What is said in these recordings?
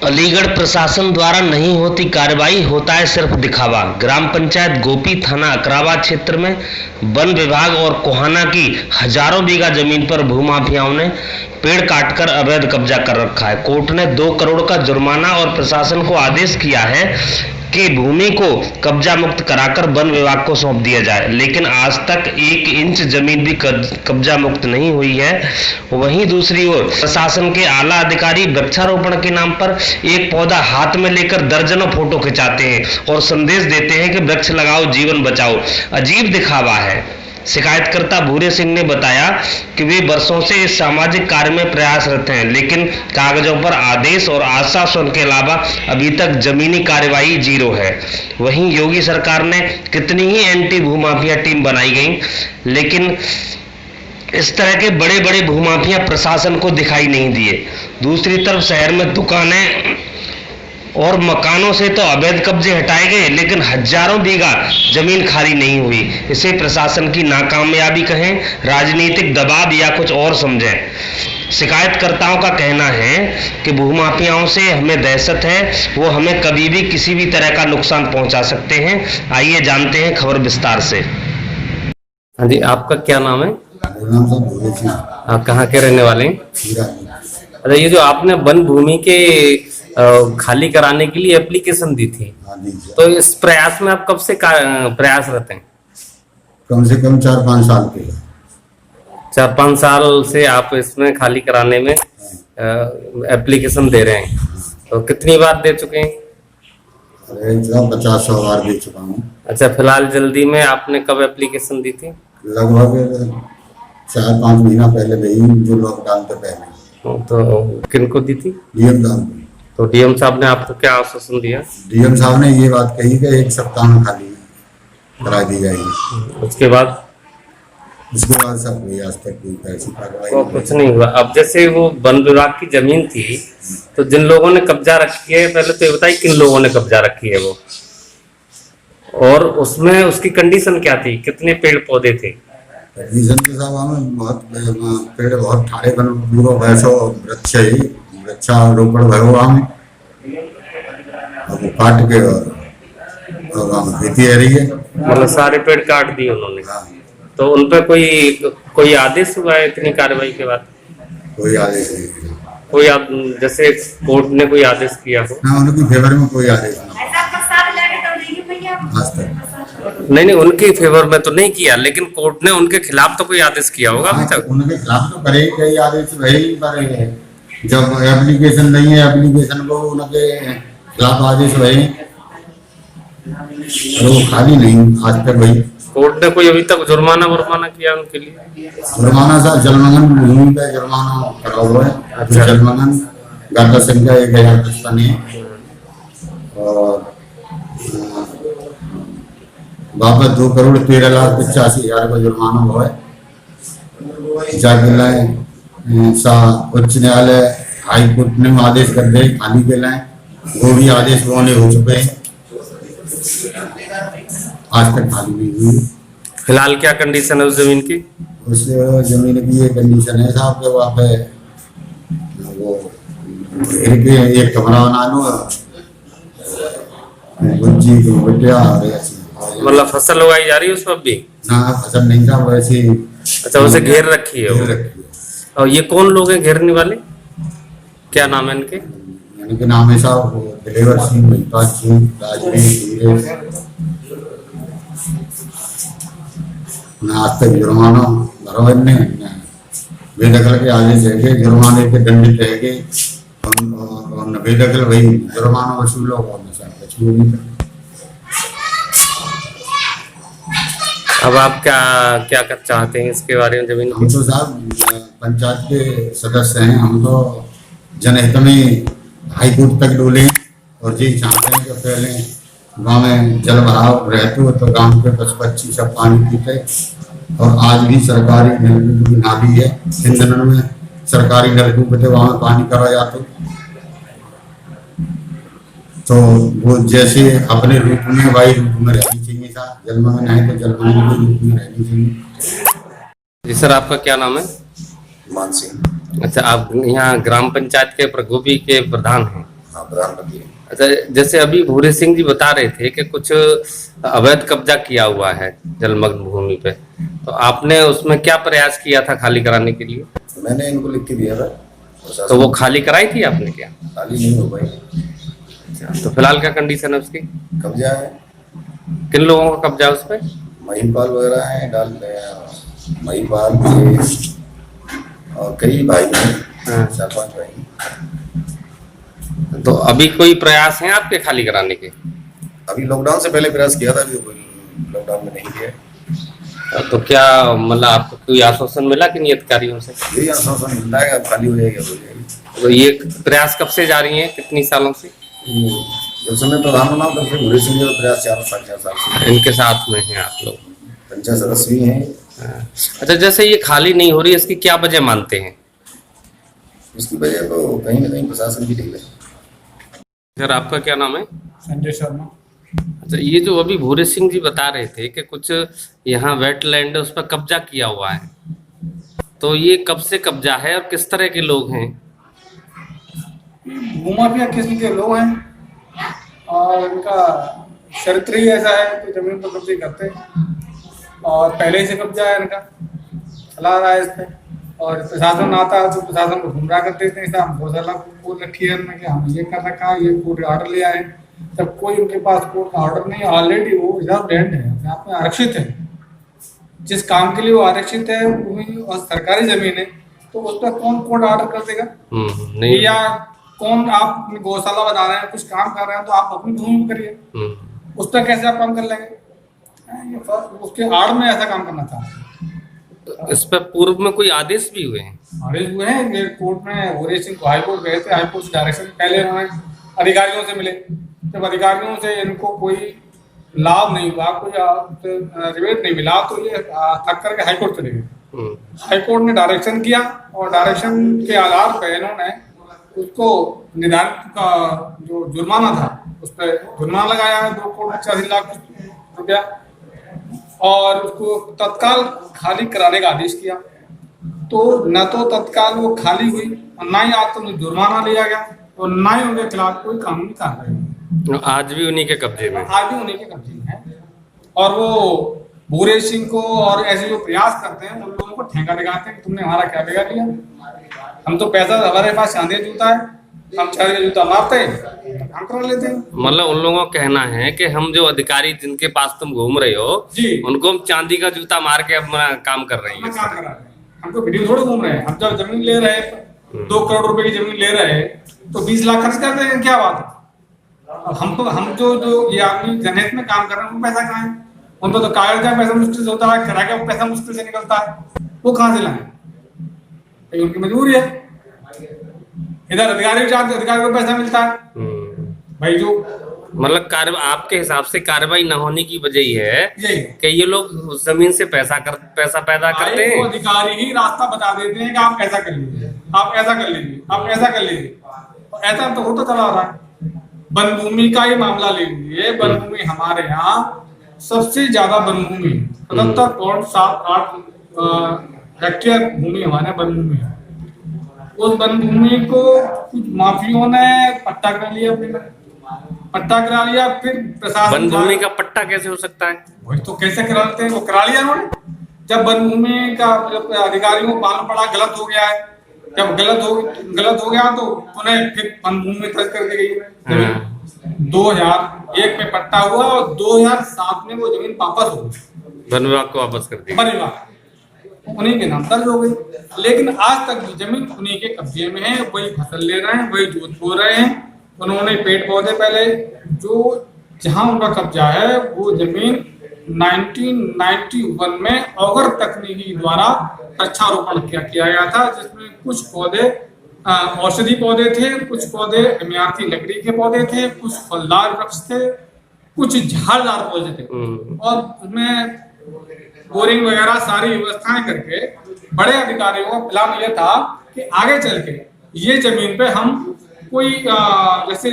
अलीगढ़ प्रशासन द्वारा नहीं होती कार्रवाई, होता है सिर्फ दिखावा। ग्राम पंचायत गोपी, थाना अकरावा क्षेत्र में वन विभाग और कोहाना की हजारों बीघा जमीन पर भूमाफियाओं ने पेड़ काटकर अवैध कब्जा कर रखा है। कोर्ट ने 2 करोड़ का जुर्माना और प्रशासन को आदेश किया है कि भूमि को कब्जा मुक्त कराकर वन विभाग को सौंप दिया जाए, लेकिन आज तक 1 इंच जमीन भी कब्जा मुक्त नहीं हुई है। वहीं दूसरी ओर प्रशासन के आला अधिकारी वृक्षारोपण के नाम पर एक पौधा हाथ में लेकर दर्जनों फोटो खिंचाते हैं और संदेश देते हैं कि वृक्ष लगाओ जीवन बचाओ। अजीब दिखावा है। शिकायतकर्ता भूरे सिंह ने बताया कि वे वर्षों से इस सामाजिक कार्य में प्रयासरत हैं, लेकिन कागजों पर आदेश और आश्वासन के अलावा अभी तक जमीनी कार्यवाही जीरो है। वहीं योगी सरकार ने कितनी ही एंटी भूमाफिया टीम बनाई गई, लेकिन इस तरह के बड़े बड़े भूमाफिया प्रशासन को दिखाई नहीं दिए। दूसरी तरफ शहर में दुकानें और मकानों से तो अवैध कब्जे हटाए गए, लेकिन हजारों बीघा जमीन खाली नहीं हुई। इसे प्रशासन की नाकामयाबी कहें, राजनीतिक दबाव या कुछ और समझें। शिकायतकर्ताओं का कहना है कि भूमाफियाओं से हमें दहशत है, वो हमें कभी भी किसी भी तरह का नुकसान पहुंचा सकते हैं। आइए जानते हैं खबर विस्तार से। हाँ जी, आपका क्या नाम है? आप कहाँ के रहने वाले हैं? अच्छा, ये जो आपने वन भूमि के खाली कराने के लिए एप्लीकेशन दी थी, तो इस प्रयास में आप कब से प्रयासरत हैं? कम से कम 4-5 साल के। 4-5 साल से आप इसमें खाली कराने में एप्लीकेशन दे रहे हैं, तो कितनी बार दे चुके हैं? 50-100 बार दे चुका हूँ। अच्छा, फिलहाल जल्दी में आपने कब एप्लीकेशन दी थी? लगभग 4-5 महीना पहले गई, जो लॉकडाउन से पहले। तो किनको दी थी? डीएम साहब। तो डीएम साहब ने आपको क्या आश्वासन दिया? डीएम साहब ने ये बात कही कि 1 सप्ताह में खाली करा दी जाएगी। उसके बाद सब कोई आज तक कोई ऐसी कार्रवाई तो कुछ नहीं हुआ। अब जैसे वो वन विभाग की जमीन थी, तो जिन लोगों ने कब्जा रखी है, पहले तो ये बताइए किन लोगों ने कब्जा रखी है वो, और उसमें उसकी कंडीशन क्या थी, कितने पेड़ पौधे थे? कंडीशन के साहब हमें बहुत पेड़ बहुत ठाड़े बन पूरा वैसो वृक्षारोपण भयो हम वो काट के और हम खेती रही है। मतलब सारे पेड़ काट दिए उन्होंने। तो उन पर कोई आदेश हुआ है इतनी कार्रवाई के बाद? कोई आदेश नहीं। कोई जैसे कोर्ट ने कोई आदेश किया हो? ना, उनकी फेवर में कोई आदेश नहीं आज तक। नहीं, उनके फेवर में तो नहीं किया, लेकिन कोर्ट ने उनके खिलाफ तो कोई आदेश किया होगा अभी तक। उनके खिलाफ तो करे कई आदेश वही करेंगे, जब एप्लीकेशन नहीं है, एप्लीकेशन को उनके खिलाफ आदेश वही, वो खाली नहीं आज तक वही। कोर्ट ने कोई अभी तक जुर्माना किया उनके लिए? जुर्माना साहब जलमंगन भूमि पे जुर्माना करा हुआ है। अच्छा। जलमंगन गाता संख्या 1055 है और वापस 2 करोड़ 13,85,000 का जुर्माना हुआ है। जाके लाए उच्च न्यायालय, हाई कोर्ट ने आदेश कर दे खाली के लाए, वो भी आदेश होने हो चुके हैं, आज तक खाली नहीं हुई। फिलहाल क्या कंडीशन है उस जमीन की? उस जमीन की ये कंडीशन है साहब के वहाँ पे वो एक कमरा बना लो, मतलब फसल उगाई जा रही है उस पर भी? ना, फसल नहीं था वैसे। अच्छा, उसे घेर रखी है वो। और ये कौन लोग हैं घेरने वाले, क्या नाम है इनके? इनके नाम है साहब दिलेवर सिंह, महिपाल सिंह, राजवीर। आज तक जुर्माना भरो इनने, बेदखल के आदेश रह गए, जुर्माने के दंडित रह गए और बेदखल वही जुर्माना वसूलो और अब आप क्या कर चाहते हैं इसके बारे में जमीन? हम तो साहब पंचायत के सदस्य हैं, हम तो जनहित में हाई कोर्ट तक डोले और जी चाहते हैं कि पहले गांव में जल भराव रहते हो तो गांव के पशु पक्षी सब पानी पीते, और आज भी सरकारी नलकूप की नाली है हिंदन में, सरकारी नलकूप थे वहाँ पानी करा जाते, तो वो जैसे अपने रूप में वायु रूप में रहनी चाहिए था, जलमग्न है तो जलमग्न के रूप में रहनी चाहिए। जी सर, आपका क्या नाम है? मान सिंह। अच्छा, आप यहाँ ग्राम पंचायत के प्रगोपी के प्रधान हैं। हाँ प्रधानमंत्री। अच्छा, जैसे अभी भूरे सिंह जी बता रहे थे कि कुछ अवैध कब्जा किया हुआ है जलमग्न भूमि पे, तो आपने उसमें क्या प्रयास किया था खाली कराने के लिए? मैंने इनको लिख के दिया था। तो वो खाली कराई थी आपने क्या? खाली नहीं हो पाई। अच्छा, तो फिलहाल क्या कंडीशन है उसकी? कब्जा है, किन लोगों का कब्जा है उस पे? महिपाल वगैरह हैं, महिपाल विशेष और कई भाई हैं, हाँ। 4-5 भाई हैं। तो अभी कोई प्रयास है आपके खाली कराने के? अभी लॉकडाउन से पहले प्रयास किया था, अभी लॉकडाउन में नहीं किया। तो क्या मतलब आपको कोई आश्वासन मिला कि नहीं अधिकारियों से? यही आश्वासन मिलता है कि खाली हो जाएगी, हो जाएगी। तो ये प्रयास कब से जारी है, कितनी सालों से? जब समय प्रधान बना तब से भूरे सिंह जी का प्रयास 4 साल से इनके साथ में हैं आप लोग? पंचायत सदस्य भी हैं। अच्छा, जैसे ये खाली नहीं हो रही है, इसकी क्या वजह मानते हैं? इसकी वजह तो कहीं ना कहीं प्रशासन की ढील है। सर, आपका क्या नाम है? संजय शर्मा। अच्छा, ये जो अभी भूरे सिंह जी बता रहे थे कि कुछ यहाँ वेटलैंड है उस पर कब्जा किया हुआ है, तो ये कब से कब्जा है और किस तरह के लोग हैं? भूमाफिया किस्म के लोग हैं और इनका चरित्र ही ऐसा है कि जमीन पर कब्जे करते हैं और पहले से कब्जा है इनका, चला रहा है इस पे। और प्रशासन आता है तो प्रशासन को गुमराह कर देते हैं, हम गौशाला बोल रखी है कि हम ये कर रखा है, ये कोर्ट ऑर्डर ले आए, जब कोई उनके पास कोर्ट का ऑर्डर नहीं है। ऑलरेडी वो रिजर्व लैंड है, अपने आप में आरक्षित है। जिस काम के लिए वो आरक्षित है भूमि और सरकारी जमीन है, तो उस पर कौन कोर्ट ऑर्डर कर देगा? नहीं। या कौन, आप गौशाला बना रहे हैं, कुछ काम कर रहे हैं, तो आप अपनी भूमि में करिए, उस पर कैसे आप काम कर लेंगे? उसके आड़ में ऐसा काम करना था। तो इस पर पूर्व में कोई आदेश भी हुए हैं? आदेश हुए हैं कोर्ट में। भूरे सिंह को हाईकोर्ट गए थे, हाईकोर्ट से डायरेक्शन पहले उन्होंने अधिकारियों से मिले, जब अधिकारियों से इनको कोई लाभ नहीं हुआ, कोई रिबेट नहीं मिला, तो ये थक करके हाईकोर्ट चले गए। हाईकोर्ट ने डायरेक्शन किया और डायरेक्शन के आधार पर इन्होंने उसको निर्धारित का जो जुर्माना था उस पर जुर्माना लगाया है 2,85 लाख रुपया और उसको तत्काल खाली कराने का आदेश किया। तो न तो तत्काल वो खाली हुई और ना ही आज तो जुर्माना लिया गया और ना ही उनके खिलाफ कोई कानूनी कार्रवाई। आज भी उन्हीं के कब्जे में? आज भी उन्हीं के कब्जे में है। और वो भूरे सिंह को और ऐसे जो प्रयास करते हैं उन लोगों को ठेका दिखाते हैं कि तुमने हमारा क्या बिगाड़ लिया, हम तो पैसा हमारे पास चांदी जूता है, हम चांदी जूता मारते हैं, काम करा लेते हैं। मतलब उन लोगों का कहना है कि हम जो अधिकारी जिनके पास तुम घूम रहे हो जी, उनको हम चांदी का जूता मार के अपना काम कर रहे हैं। काम करा रहे हैं, हमको वीडियो थोड़े घूम रहे हैं। हम जब जमीन ले रहे हैं 2 करोड़ रुपए की जमीन ले रहे हैं तो 20 लाख खर्च कर रहे हैं, क्या बात है? हम जो ये आदमी जनहित में काम कर रहे हैं उनको पैसा कहाँ है? उनको तो कागज का पैसा मुश्किल से होता है, किराए का पैसा मुश्किल से निकलता है, वो कहाँ से लाए? उनकी मजबूरी है। इधर अधिकारी को पैसा मिलता है भाई। जो मतलब आपके हिसाब से कार्रवाई न होने की वजह है यही कि ये लोग उस जमीन से पैसा पैदा करते हैं। अधिकारी ही रास्ता बता देते हैं कि आप ऐसा कर लीजिए, आप ऐसा कर लीजिए, आप ऐसा कर लीजिए। ऐसा तो होता चला रहा है। वन भूमि का ही मामला ले लीजिए। वन भूमि हमारे यहाँ सबसे ज्यादा वन भूमि 77.78 हेक्टेयर भूमि हमारे वन भूमि है। उस वन भूमि को कुछ माफियों ने पट्टा करा लिया, फिर प्रशासन। वन भूमि का पट्टा कैसे हो सकता है? वही तो कैसे करा लेते हैं, वो करा लिया उन्होंने। जब वन भूमि का अधिकारियों को मालूम पड़ा गलत हो गया है, जब गलत हो गया तो उन्हें फिर वन भूमि दर्ज कर दी गई। 2001 में पट्टा हुआ और 2007 में वो जमीन वापस हो गई, वन विभाग को वापस कर दी। वन विभाग उन्हीं के नाम दर्ज हो गई। लेकिन आज तक जमीन उन्हीं के कब्जे में है, वही फसल ले रहे हैं, वही जोत बो रहे हैं। उन्होंने पेड़ पौधे पहले जो जहां उनका कब्जा है वो जमीन 1991 में ऑगर तकनीकी द्वारा वृक्षारोपण किया गया था, जिसमें कुछ पौधे औषधि पौधे थे, कुछ पौधे इमारती लकड़ी के पौधे थे, कुछ फलदार वृक्ष थे, कुछ झाड़दार पौधे थे। और उसमें बोरिंग वगैरह सारी व्यवस्थाएं करके बड़े अधिकारियों का प्लान यह था कि आगे चल के ये जमीन पे हम कोई जैसे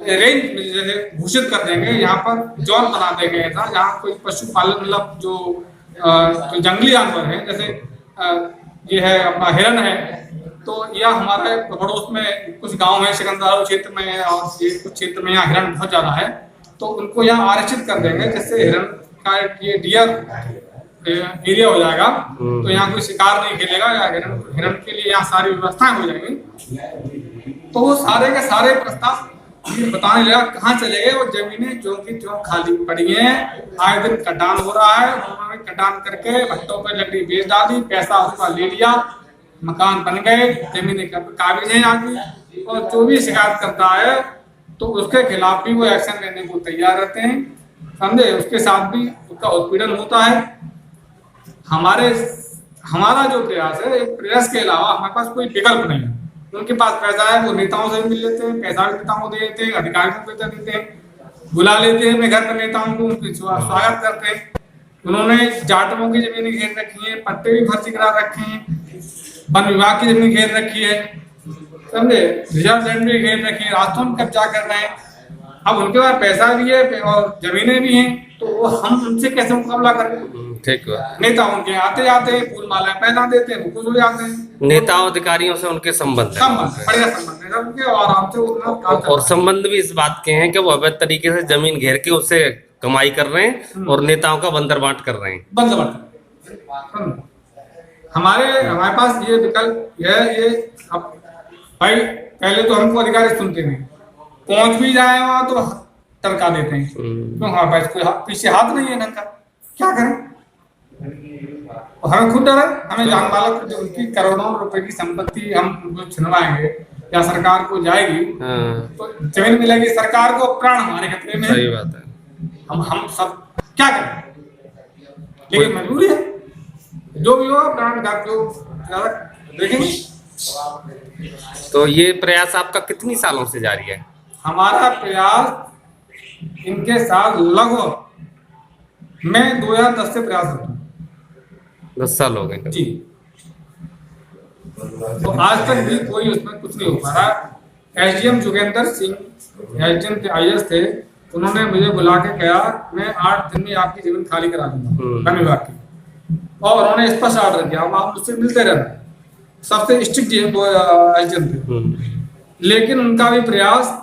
रेंज जैसे घोषित कर देंगे, यहाँ पर जोन बना देंगे ऐसा, जहाँ कोई पशुपालन मतलब जो जंगली जानवर है, जैसे ये है अपना हिरन है, तो यह हमारे पड़ोस में कुछ गांव है सिकंदराबाद क्षेत्र में, और ये कुछ क्षेत्र में यहाँ हिरण बहुत ज्यादा है, तो उनको यहाँ आरक्षित कर देंगे, जिससे हिरण का ये डियर एरिया हो जाएगा। तो यहाँ कोई शिकार नहीं खेलेगा, या हिरण के लिए यहाँ सारी व्यवस्थाएं हो जाएंगी। तो वो सारे के सारे प्रस्ताव बताने लगा कहाँ चले गए। वो जमीनें जो की त्यों खाली पड़ी हैं, आए दिन कटान हो रहा है, उन्होंने कटान करके भट्टों पे लकड़ी बेच डाली, पैसा उसका ले लिया, मकान बन गए, जमीनें काबिज हैं आदमी, और जो भी शिकायत करता है तो उसके खिलाफ भी वो एक्शन लेने को तैयार रहते हैं, समझे। उसके साथ भी उसका उत्पीड़न होता है। हमारा जो प्रयास है, एक प्रयास के अलावा हमारे पास कोई विकल्प नहीं है। उनके पास पैसा है, वो नेताओं से मिल लेते हैं, पैसा भी नेताओं को दे देते हैं, अधिकारियों को दे देते हैं, बुला लेते हैं अपने घर पर नेताओं को, उनकी स्वागत करते हैं। उन्होंने जाटों की जमीन घेर रखी है, पट्टे भी फर्जी करा रखे हैं, वन विभाग की जमीन घेर रखी है, समझे, रिजर्व लैंड भी घेर रखी है, रास्तों में कब्जा कर रहे हैं। अब उनके पास पैसा भी है और जमीनें भी हैं, तो हम उनसे कैसे मुकाबला करें। ठीक है। नेता उनके आते जाते हैं, फूल मालाएं पहना देते हैं, वो खुश हो जाते हैं। नेताओं अधिकारियों से उनके संबंध बढ़िया संबंध है उनके, और आराम से और संबंध भी इस बात के हैं कि वो अवैध तरीके से जमीन घेर के उससे कमाई कर रहे हैं और नेताओं का बंदर बांट कर रहे हैं। हमारे पास ये विकल्प है। ये अब भाई पहले तो हमको अधिकारी सुनते नहीं, पहुंच भी जाए वहां तो टरका देते हैं, तो हमारे पास कोई पीछे हाथ नहीं है ढंग का, क्या करें। और हमें खुद डर है, हमें जान वाला उनकी करोड़ों रुपए की संपत्ति हम उनको छिनवाएंगे या सरकार को जाएगी, तो जमीन मिलेगी सरकार को, प्राण हमारे खतरे में। सही बात है। हम सब क्या करें, लेकिन मजबूरी है, जो भी हो प्राण का देखेंगे। तो ये प्रयास आपका कितनी सालों से जारी है? हमारा प्रयास इनके साथ लगभग मैं 2010 से प्रयास करता हूँ। 10 साल हो गए जी। तो आज तक भी कोई उसमें कुछ नहीं हो पा रहा। SDM Jogendra Singh SDM IAS थे, उन्होंने मुझे बुला के कहा मैं 8 दिन में आपकी जमीन खाली करा दूंगा वन विभाग की, और उन्होंने स्पष्ट ऑर्डर किया, आप मुझसे मिलते रहना। सबसे स्ट्रिक्ट एसडीएम थे, लेकिन उनका भी प्रयास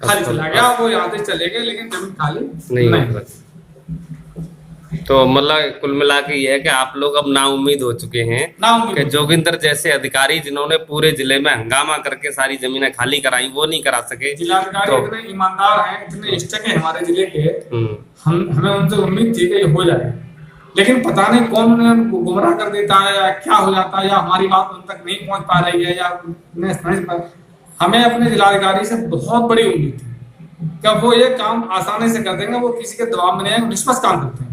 खाली चला गया। वो यहाँ से चले गए, लेकिन जमीन खाली नहीं। तो मतलब कुल मिला के ये है कि आप लोग अब नाउम्मीद हो चुके हैं कि जोगिंदर जैसे अधिकारी जिन्होंने पूरे जिले में हंगामा करके सारी जमीनें खाली कराई, वो नहीं करा सके। जिलाधिकारी तो इतने ईमानदार हैं, इतने स्टक हैं हमारे जिले के, हमें उनसे उम्मीद थी कि ये हो जाए, लेकिन पता नहीं कौन उन्हें गुमराह कर देता है, या क्या हो जाता है, या हमारी बात उन तक नहीं पहुंच पा रही है, या उन्हें समझ पा। हमें अपने जिलाधिकारी से बहुत बड़ी उम्मीद थी कि वो ये काम आसानी से कर देंगे, वो किसी के दबाव में नहीं है, निष्पक्ष काम करते हैं।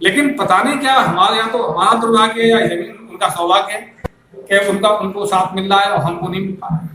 लेकिन पता नहीं क्या हमारे यहाँ तो हमारा दुर्भाग्य है या जमीन उनका सौभाग्य है कि उनको साथ मिल रहा है और हमको नहीं मिल पा रहा है।